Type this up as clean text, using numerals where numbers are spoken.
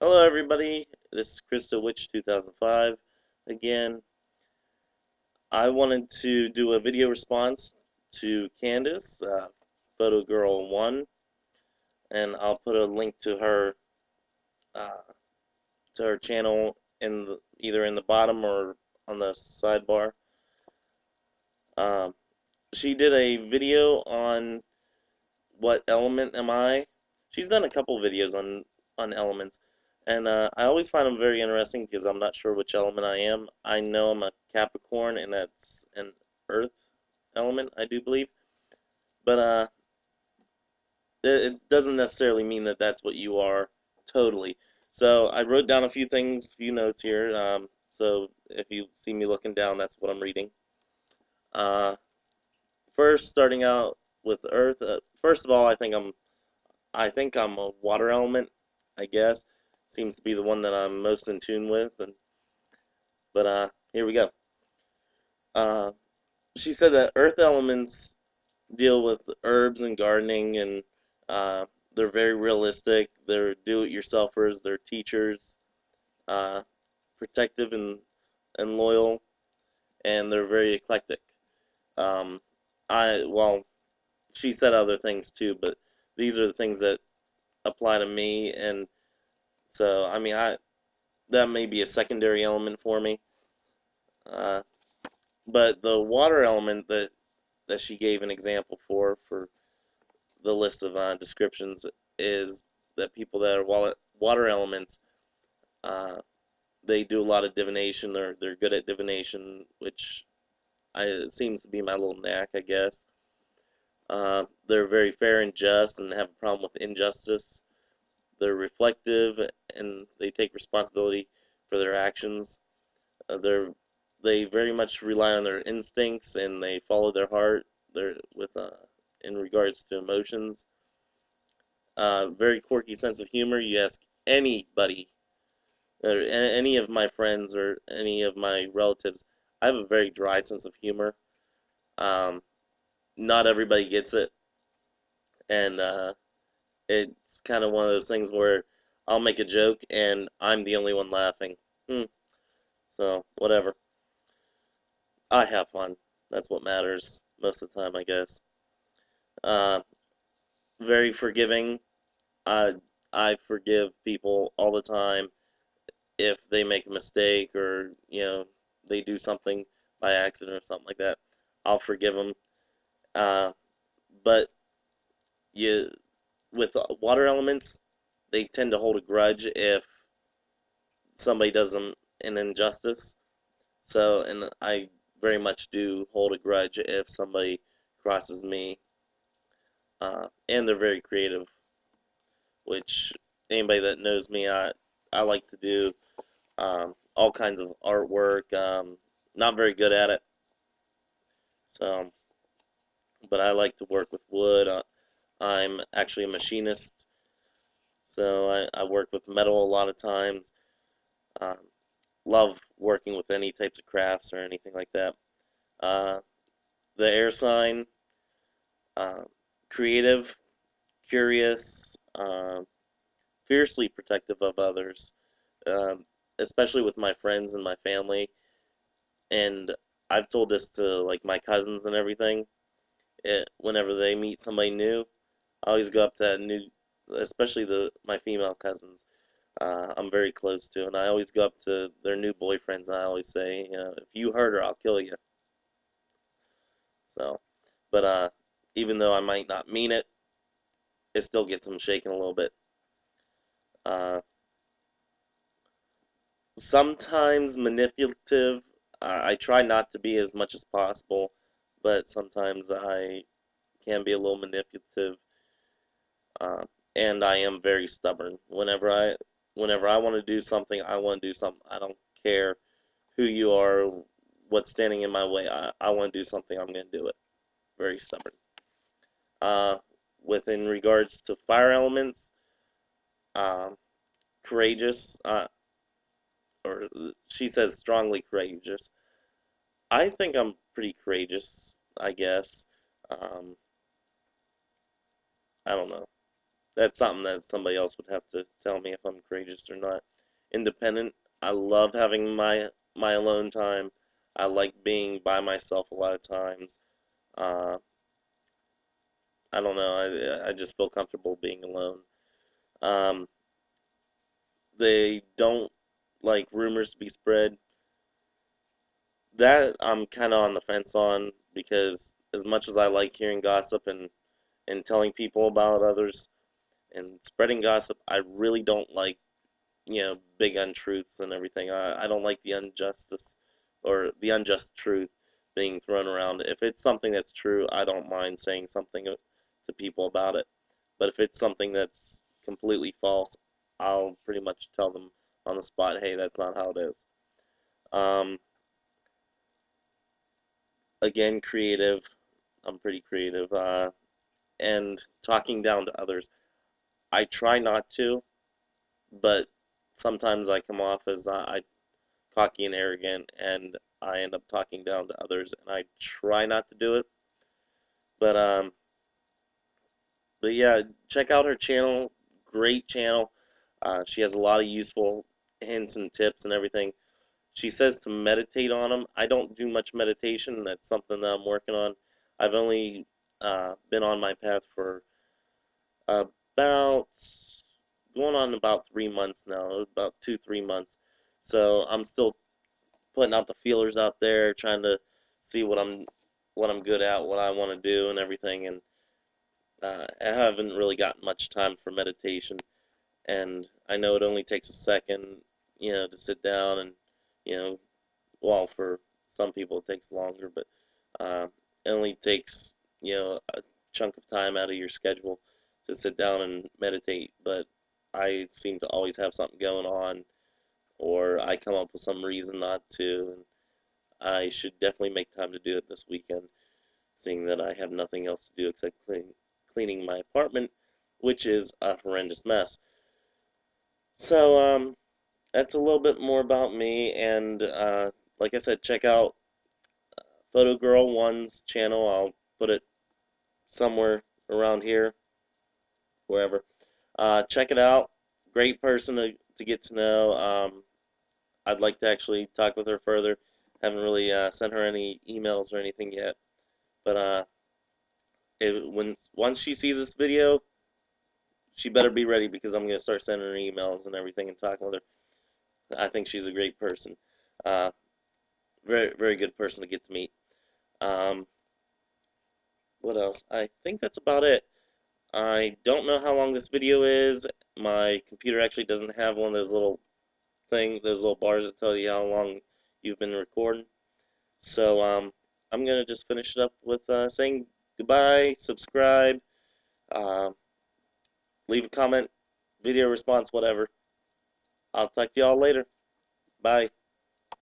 Hello everybody, this is Crystal Witch 2005 again. I wanted to do a video response to Candace, Photo Girl 1, and I'll put a link uh, to her channel either in the bottom or on the sidebar. Um, she did a video on what element am I. She's done a couple videos on elements, and I always find them very interesting because I'm not sure which element I am. I know I'm a Capricorn, and that's an Earth element, I do believe, but it doesn't necessarily mean that that's what you are totally. So I wrote down a few things, few notes here. So if you see me looking down, that's what I'm reading. Uh, First, starting out with Earth. First of all, I think I'm a water element, I guess. Seems to be the one that I'm most in tune with. But here we go. Uh, she said that earth elements deal with herbs and gardening, and uh, they're very realistic. They're do-it-yourselfers. They're teachers, uh, protective and loyal, and they're very eclectic. Um, well, she said other things too, but these are the things that apply to me, and so I mean, that may be a secondary element for me. Uh, but the water element that she gave an example for the list of descriptions is that people that are water elements, uh, they do a lot of divination. They're good at divination, which it seems to be my little knack, I guess. They're very fair and just and have a problem with injustice. They're reflective and they take responsibility for their actions. They very much rely on their instincts and they follow their heart. They're with in regards to emotions. Very quirky sense of humor. You ask anybody, or any of my friends or any of my relatives, I have a very dry sense of humor. Um, Not everybody gets it, and it's kind of one of those things where I'll make a joke and I'm the only one laughing. Hmm. So whatever. I have fun. That's what matters most of the time, I guess. Uh, Very forgiving. I I forgive people all the time if they make a mistake or they do something by accident or something like that. I'll forgive them. Uh, but you with water elements, they tend to hold a grudge if somebody does them an injustice. So, and I very much do hold a grudge if somebody crosses me. And they're very creative, which anybody that knows me, I like to do all kinds of artwork. Not very good at it, so but I like to work with wood. I'm actually a machinist, so I work with metal a lot of times. Um, Love working with any types of crafts or anything like that. Uh, the air sign, uh, creative, curious, fiercely protective of others, um, especially with my friends and my family. And I've told this to like my cousins and everything. Whenever they meet somebody new, I always go up to that new, especially the my female cousins. I'm very close to, and I always go up to their new boyfriends, and I always say, if you hurt her, I'll kill you. So, but even though I might not mean it, it still gets them shaking a little bit. Uh, Sometimes manipulative. I try not to be as much as possible, but sometimes I can be a little manipulative. Uh, and I am very stubborn. Whenever I want to do something, I want to do something. I don't care who you are, what's standing in my way. I want to do something. I'm going to do it. Very stubborn. Uh, Within regards to fire elements, um, courageous, or she says strongly courageous. I think I'm pretty courageous, I guess. Um, I don't know. that's something that somebody else would have to tell me if I'm courageous or not. Independent. I love having my alone time. I like being by myself a lot of times. Uh, I don't know. I just feel comfortable being alone. Um, they don't like rumors to be spread. That I'm kind of on the fence on because as much as I like hearing gossip and telling people about others and spreading gossip, I really don't like big untruths and everything. I don't like the injustice or the unjust truth being thrown around. If it's something that's true, I don't mind saying something to people about it. But if it's something that's completely false, I'll pretty much tell them on the spot, hey, that's not how it is. Um, Again, creative. I'm pretty creative. And talking down to others. I try not to, but sometimes I come off as cocky and arrogant, and I end up talking down to others, and I try not to do it. But but yeah, check out her channel. Great channel. She has a lot of useful hints and tips and everything. She says to meditate on them. I don't do much meditation. That's something that I'm working on. I've only been on my path for about going on about 3 months now, about 2, 3 months. So I'm still putting out the feelers out there, trying to see what I'm good at, what I want to do, and everything. And I haven't really gotten much time for meditation. And I know it only takes a second, to sit down and, you know, well, for some people it takes longer, but it only takes a chunk of time out of your schedule to sit down and meditate. But I seem to always have something going on, or I come up with some reason not to, and I should definitely make time to do it this weekend, seeing that I have nothing else to do except cleaning my apartment, which is a horrendous mess. So, that's a little bit more about me, and like I said, check out Photo Girl One's channel. I'll put it somewhere around here, wherever. Check it out. Great person to get to know. I'd like to actually talk with her further. Haven't really sent her any emails or anything yet, but when once she sees this video, she better be ready because I'm gonna start sending her emails and everything and talking with her. I think she's a great person. Uh, very very good person to get to meet. Um, what else? I think that's about it. I don't know how long this video is. My computer actually doesn't have one of those those little bars that tell you how long you've been recording. So I'm gonna just finish it up with saying goodbye, subscribe, um, leave a comment, video response, whatever. I'll talk to y'all later. Bye.